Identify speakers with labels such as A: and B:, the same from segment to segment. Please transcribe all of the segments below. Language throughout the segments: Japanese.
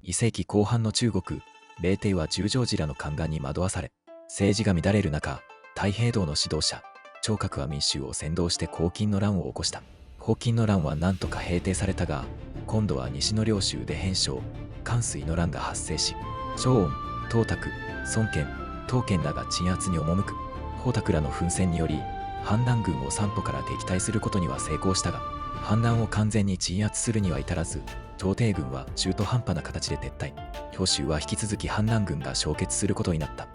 A: 2世紀後半の中国、米帝は十条寺らの宦官に惑わされ、政治が乱れる中、太平道の指導者、張覚は民衆を扇動して黄巾の乱を起こした。黄巾の乱は何とか平定されたが、今度は西の領州で扁松、関水の乱が発生し、張恩、董卓、孫権、刀剣らが鎮圧に赴く。宝卓らの奮戦により、反乱軍を三歩から撃退することには成功したが、反乱を完全に鎮圧するには至らず、朝廷軍は中途半端な形で撤退。兵州は引き続き反乱軍が消滅することになった。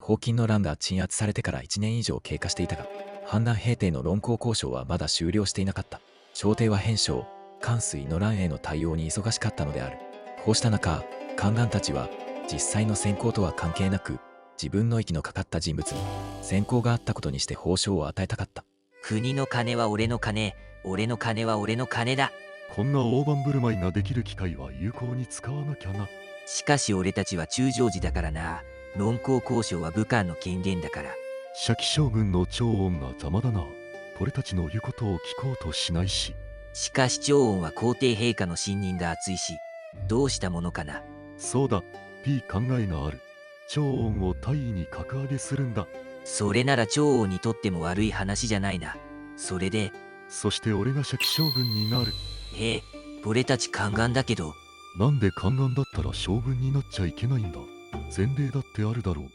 A: 黄巾の乱が鎮圧されてから1年以上経過していたが、反乱平定の論功交渉はまだ終了していなかった。朝廷は扁松、関水の乱への対応に忙しかったのである。こうした中、宦官たちは実際の選考とは関係なく、自分の息のかかった人物に選考があったことにして褒章を与えたかった。
B: 国の金は俺の金、俺の金は俺の金だ。
C: こんな大盤振る舞いができる機会は有効に使わなきゃな。
B: しかし俺たちは中将寺だからな。論功交渉は武官の権限だから。
C: 社稷将軍の長恩が邪魔だな。俺たちの言うことを聞こうとしないし。
B: しかし長恩は皇帝陛下の信任が厚いし、どうしたものかな。
C: そうだ、いい考えがある。長恩を大位に格上げするんだ。
B: それなら長恩にとっても悪い話じゃないな。それで、
C: そして俺が社稷将軍になる。
B: へえ、俺たち宦官だけど。
C: なんで宦官だったら将軍になっちゃいけないんだ。前例だってあるだろうが。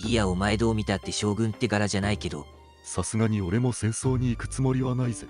B: いや、お前どう見たって将軍って柄じゃないけど。
C: さすがに俺も戦争に行くつもりはないぜ。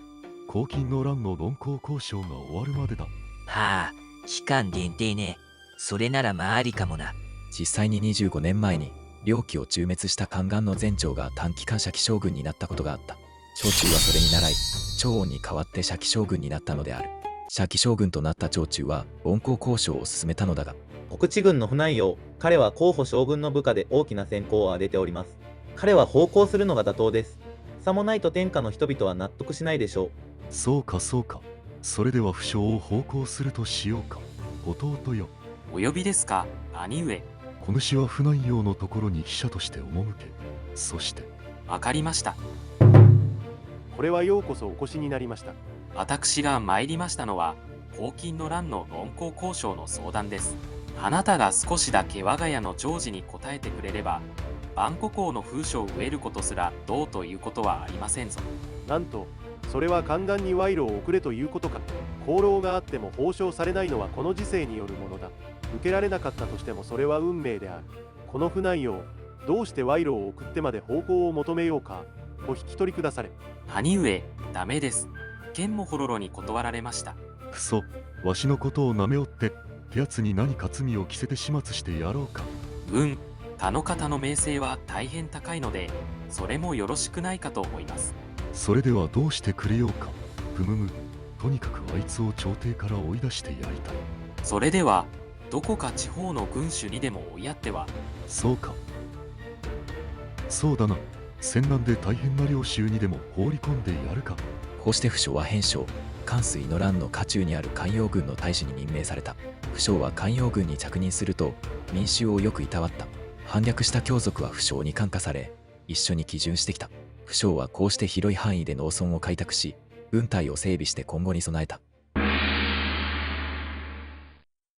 C: 黄巾の乱の論功交渉が終わるまでだ。
B: はあ、期間限定ね。それならまあありかもな。
A: 実際に25年前に領地を誅滅した宦官の前長が短期間社稷将軍になったことがあった。長中はそれに倣い、長恩に代わって社稷将軍になったのである。社稷将軍となった長中は論功交渉を進めたのだが、
D: 国知軍の船井陽、彼は候補将軍の部下で大きな戦功を挙げております。彼は奉公するのが妥当です。さもないと天下の人々は納得しないでしょう。
C: そうかそうか。それでは不将を奉公するとしようか。弟よ。
E: お呼びですか、兄上。
C: 小主は船井陽のところに記者として赴け。そして。
E: わかりました。
F: これはようこそお越しになりました。
E: 私が参りましたのは、黄巾の乱の論功交渉の相談です。あなたが少しだけ我が家の長寿に答えてくれれば、万国王の封書を植えることすらどうということはありませんぞ。
F: なんと、それは宦官に賄賂を送れということか。功労があっても報奨されないのはこの時世によるものだ。受けられなかったとしてもそれは運命である。この船井をどうして賄賂を送ってまで奉公を求めようか。お引き取りくだされ。
E: 兄上、ダメです。剣もほろろに断られました。
C: くそ、わしのことをなめおって、ってやつに何か罪を着せて始末してやろうか。
E: 他の方の名声は大変高いので、それもよろしくないかと思います。
C: それではどうしてくれようか。ふむむ。とにかくあいつを朝廷から追い出してやりたい。
E: それでは、どこか地方の軍主にでも追いやっては。
C: そうか。そうだな。戦乱で大変な領州にでも放り込んでやるか。
A: こうして不将は扁松、関水の乱の渦中にある関陽軍の大使に任命された。不将は関陽軍に着任すると、民衆をよくいたわった。反逆した強族は不将に感化され、一緒に帰順してきた。不将はこうして広い範囲で農村を開拓し、軍隊を整備して今後に備えた。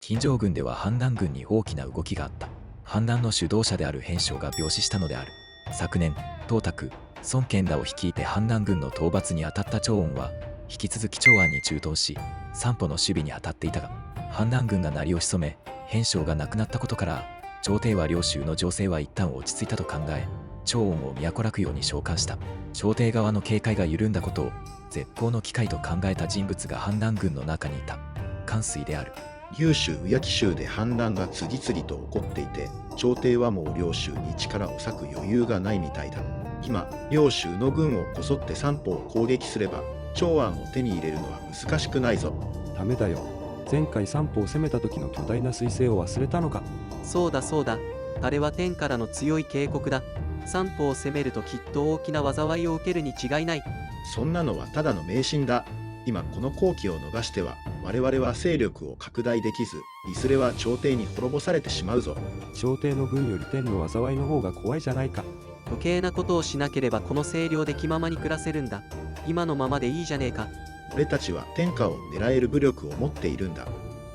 A: 金城軍では反乱軍に大きな動きがあった。反乱の主導者である扁松が病死したのである。昨年、董卓、孫権らを率いて反乱軍の討伐に当たった長恩は、引き続き長安に駐屯し、三歩の守備に当たっていたが、反乱軍が鳴りを潜め、扁松が亡くなったことから、朝廷は領州の情勢は一旦落ち着いたと考え、長恩を都落葉に召喚した。朝廷側の警戒が緩んだことを絶好の機会と考えた人物が反乱軍の中にいた。関水である。
G: 幽州宇焼州で反乱が次々と起こっていて、朝廷はもう領州に力を割く余裕がないみたいだ。今、領州の軍をこそって三歩を攻撃すれば、長安を手に入れるのは難しくないぞ。
H: ダメだよ。前回三歩を攻めた時の巨大な彗星を忘れたのか。
I: そうだそうだ。あれは天からの強い警告だ。三歩を攻めるときっと大きな災いを受けるに違いない。
G: そんなのはただの迷信だ。今この好機を逃しては我々は勢力を拡大できず、いずれは朝廷に滅ぼされてしまうぞ。
H: 朝廷の軍より天の災いの方が怖いじゃないか。
I: 余計なことをしなければこの清涼で気ままに暮らせるんだ。今のままでいいじゃねえか。
G: 俺たちは天下を狙える武力を持っているんだ。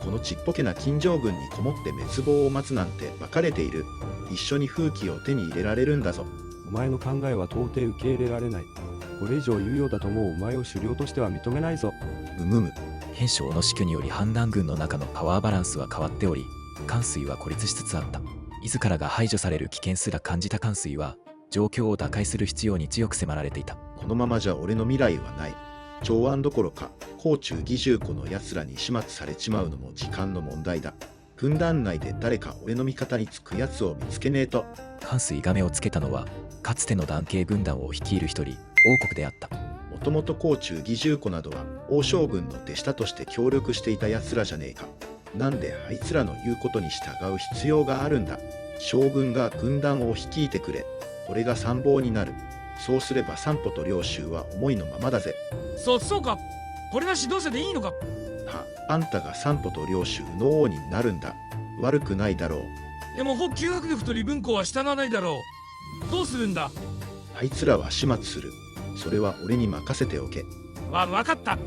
G: このちっぽけな金城軍にこもって滅亡を待つなんて馬鹿れている。一緒に風紀を手に入れられるんだぞ。
H: お前の考えは到底受け入れられない。これ以上有用だと思うお前を首領としては認めないぞ。
G: むむむ。
A: 扁将の死去により反乱軍の中のパワーバランスは変わっており、関水は孤立しつつあった。自らが排除される危険すら感じた関水は、状況を打開する必要に強く迫られていた。
G: このままじゃ俺の未来はない。長安どころか甲中義重子の奴らに始末されちまうのも時間の問題だ。軍団内で誰か俺の味方につく奴を見つけねえと。
A: 関水が目をつけたのは、かつての男系軍団を率いる一人、王国であった。
G: もともと甲中義重子などは王将軍の手下として協力していた奴らじゃねえか。なんであいつらの言うことに従う必要があるんだ。将軍が軍団を率いてくれ。俺が参謀になる。そうすれば三歩と領州は思いのままだぜ。
J: そうか。これが指導者でいいのか。
G: あんたが三歩と領州の王になるんだ。悪くないだろう。
J: でも北九伯力と李文公は従わないだろう。どうするんだ。
G: あいつらは始末する。それは俺に任せておけ。
J: わかった。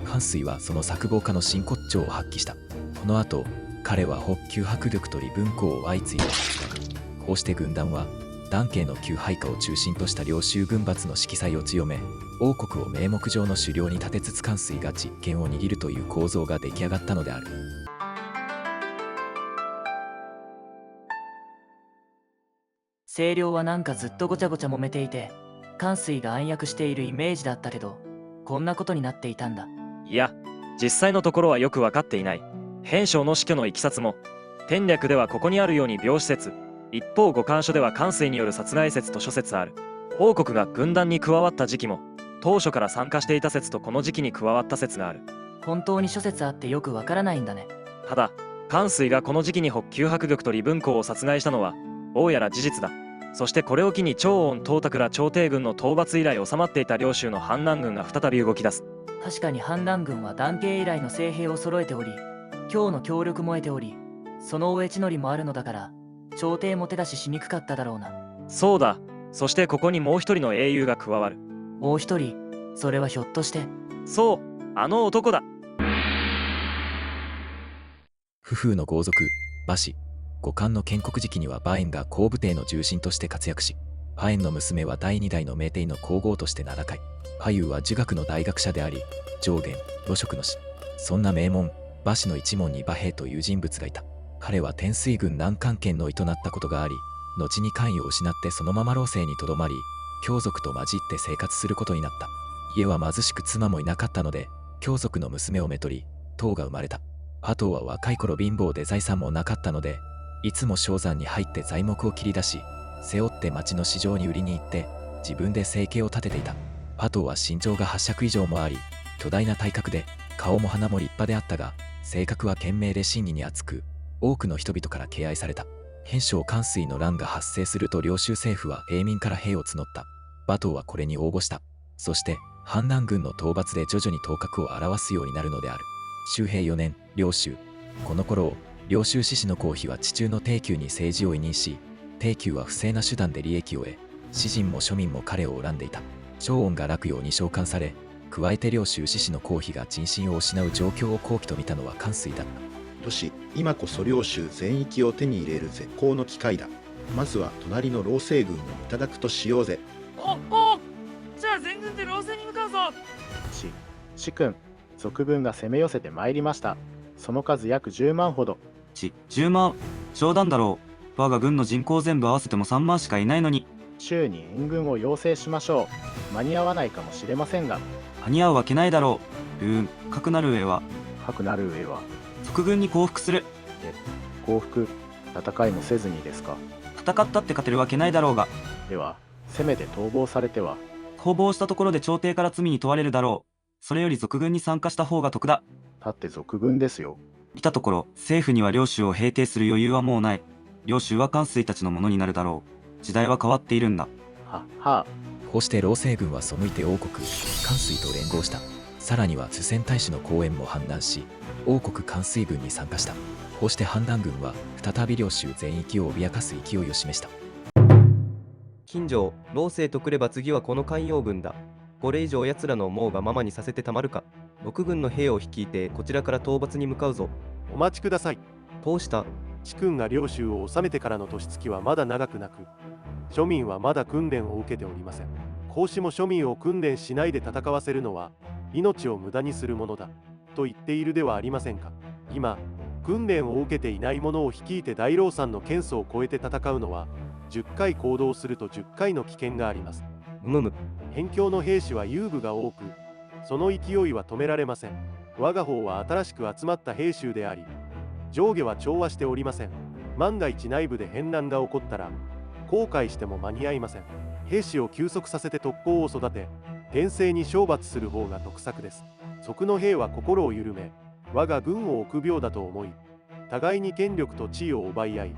A: 関水はその策謀家の真骨頂を発揮した。この後、彼は北九伯力と李文公を相次いで殺害。こうして軍団は、男系の旧配下を中心とした領州軍閥の色彩を強め、王国を名目上の首領に立てつつ関水が実権を握るという構造が出来上がったのである。
K: 清涼はなんかずっとごちゃごちゃ揉めていて、関水が暗躍しているイメージだったけど、こんなことになっていたんだ。
L: いや、実際のところはよく分かっていない。扁将の死去のいきさつも、天略ではここにあるように病死説、一方五漢書では関水による殺害説と諸説ある。王国が軍団に加わった時期も、当初から参加していた説とこの時期に加わった説がある。
K: 本当に諸説あってよくわからないんだね。
L: ただ、関水がこの時期に北九伯力と李文公を殺害したのは、どうやら事実だ。そしてこれを機に長音東卓ら朝廷軍の討伐以来収まっていた領州の反乱軍が再び動き出す。
K: 確かに反乱軍は男系以来の精兵を揃えており、今日の協力も得ており、その上地のりもあるのだから、朝廷も手出ししにくかっただろうな。
L: そうだ。そしてここにもう一人の英雄が加わる。
K: もう一人、それはひょっとして。
L: そう、あの男だ。
A: 不風の豪族、馬氏。五漢の建国時期には馬燕が後部帝の重臣として活躍し、馬燕の娘は第二代の名帝の皇后として名高い。馬友は儒学の大学者であり、上元、土職の師。そんな名門、馬氏の一門に馬平という人物がいた。彼は天水軍南関県の糸なったことがあり、後に官位を失ってそのまま老生にとどまり、羌族と混じって生活することになった。家は貧しく妻もいなかったので、羌族の娘をめとり、唐が生まれた。馬頭は若い頃貧乏で財産もなかったので、いつも商山に入って材木を切り出し、背負って町の市場に売りに行って、自分で生計を立てていた。馬頭は身長が8尺以上もあり、巨大な体格で、顔も鼻も立派であったが、性格は賢明で真偽に厚く、多くの人々から敬愛された。扁将関水の乱が発生すると領州政府は平民から兵を募った。馬頭はこれに応募した。そして、反乱軍の討伐で徐々に頭角を現すようになるのである。周平4年、領州。この頃、領州志士の公妃は地中の定宮に政治を委任し、定宮は不正な手段で利益を得、詩人も庶民も彼を恨んでいた。長音が洛陽に召喚され、加えて領州志士の公妃が人心を失う状況を好機と見たのは関水だった。
G: よし、今こそ領州全域を手に入れる絶好の機会だ。まずは隣の老星軍をいただくとしようぜ。
J: じゃあ全軍で老星に向かうぞ。
F: 主君、賊軍が攻め寄せてまいりました。その数約10万ほど。
M: 10万冗談だろう。我が軍の人口全部合わせても3万しかいないのに。
F: 州に援軍を要請しましょう。間に合わないかもしれませんが。
M: 間に合うわけないだろう。かくなる上は賊軍に降伏する。
F: 降伏、戦いもせずにですか。
M: 戦ったって勝てるわけないだろうが。
F: ではせめて逃亡されては。
M: 逃亡したところで朝廷から罪に問われるだろう。それより賊軍に参加した方が得だ。
F: だって賊軍ですよ。
M: 見たところ政府には領州を平定する余裕はもうない。領州は関水たちのものになるだろう。時代は変わっているんだ。
A: こうして老星軍は背いて王国関水と連合した。さらには主戦大使の公園も反乱し、王国関水軍に参加した。こうして反乱軍は再び領州全域を脅かす勢いを示した。
N: 金城、老星とくれば次はこの寛容軍だ。これ以上奴らの思うがままにさせてたまるか。6軍の兵を率いてこちらから討伐に向かうぞ。
F: お待ちください。
N: どうした？
F: 主君が領州を治めてからの年月はまだ長くなく、庶民はまだ訓練を受けておりません。孔子も庶民を訓練しないで戦わせるのは命を無駄にするものだと言っているではありませんか。今訓練を受けていない者を率いて大老山の堅守を越えて戦うのは10回行動すると10回の危険があります。辺境の兵士は勇武が多く、その勢いは止められません。我が方は新しく集まった兵衆であり、上下は調和しておりません。万が一内部で変乱が起こったら後悔しても間に合いません。兵士を休息させて特攻を育て、厳正に懲罰する方が得策です。賊の兵は心を緩め、我が軍を臆病だと思い、互いに権力と地位を奪い合い、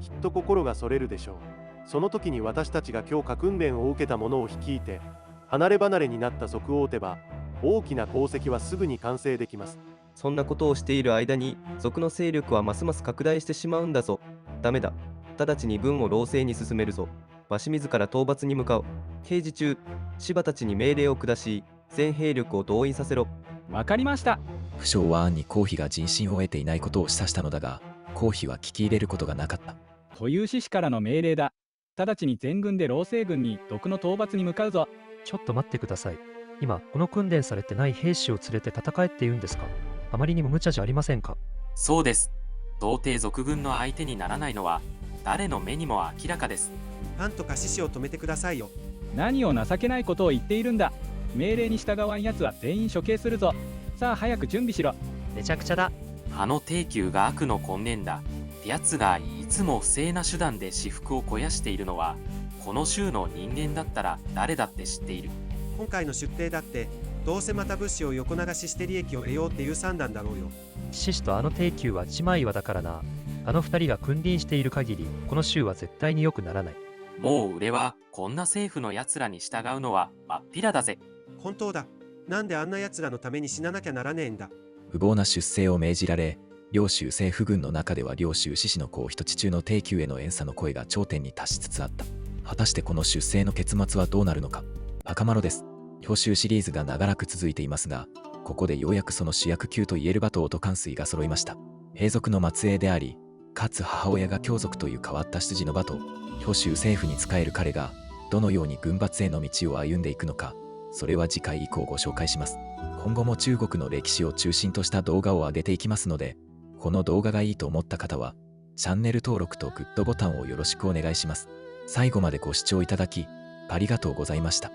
F: きっと心がそれるでしょう。その時に私たちが強化訓練を受けた者を率いて、離れ離れになった賊を撃てば、大きな功績はすぐに完成できます。
N: そんなことをしている間に賊の勢力はますます拡大してしまうんだぞ。ダメだ。直ちに軍を牢西に進めるぞ。わし自ら討伐に向かう。平時中、柴たちに命令を下し、全兵力を動員させろ。
O: わかりました。
A: 不詳は暗に公妃が人心を得ていないことを示唆したのだが、公妃は聞き入れることがなかった。
O: という志士からの命令だ。直ちに全軍で牢西軍に毒の討伐に向かうぞ。
P: ちょっと待ってください。今この訓練されてない兵士を連れて戦えって言うんですか？あまりにも無茶じゃありませんか？
E: そうです。到底賊軍の相手にならないのは誰の目にも明らかです。
Q: なんとか志士を止めてくださいよ。
O: 何を情けないことを言っているんだ。命令に従わんやつは全員処刑するぞ。さあ早く準備しろ。
P: めちゃくちゃだ。
E: あの低級が悪の根源だってやつがいつも不正な手段で私腹を肥やしているのはこの州の人間だったら誰だって知っている。
Q: 今回の出兵だってどうせまた物資を横流しして利益を得ようっていう算段だろうよ。
P: 獅子とあの低級は一枚岩だからな。あの二人が君臨している限りこの州は絶対に良くならない。
E: もう俺はこんな政府のやつらに従うのはまっぴらだぜ。
Q: 本当だ。なんであんなやつらのために死ななきゃならねえんだ。
A: 無謀な出征を命じられ、領州政府軍の中では領州志士の子人地中の低級への怨嗟の声が頂点に達しつつあった。果たしてこの出征の結末はどうなるのか。赤丸です。表州シリーズが長らく続いていますが、ここでようやくその主役級と言える馬頭と関水が揃いました。平族の末裔であり、かつ母親が強族という変わった出自の馬頭、表州政府に仕える彼がどのように軍閥への道を歩んでいくのか、それは次回以降ご紹介します。今後も中国の歴史を中心とした動画を上げていきますので、この動画がいいと思った方はチャンネル登録とグッドボタンをよろしくお願いします。最後までご視聴いただきありがとうございました。